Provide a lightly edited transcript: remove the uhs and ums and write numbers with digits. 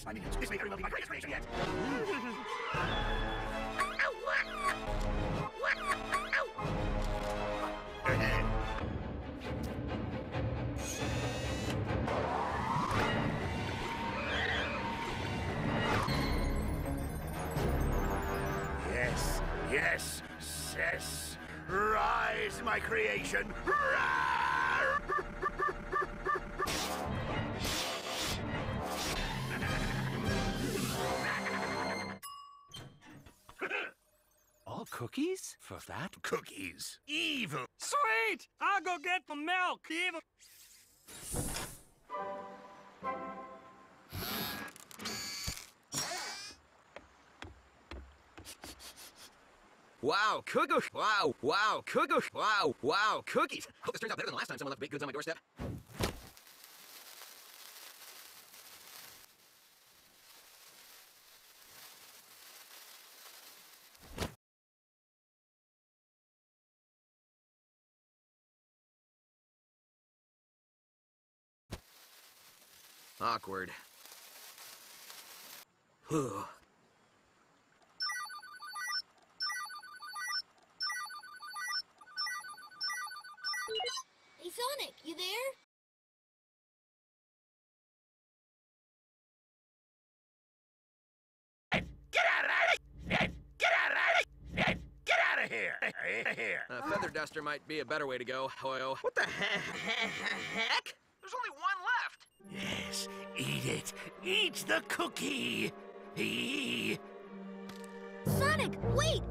Yes, my minions. This may very well be my greatest creation yet. Yes, yes, yes. Rise, my creation. All cookies? For that? Cookies. Evil. Sweet! I'll go get the milk. Evil. Wow, cookies! Wow, cookies! Wow, cookies! Hope this turns out better than the last time someone left baked goods on my doorstep. Awkward. Whew. Hey, Sonic, you there? Get out of here! Get out of here! Get out of here! Here. A feather duster might be a better way to go, Hoyo. What the heck? There's only one left! Yes, eat it. Eat the cookie. Sonic, wait!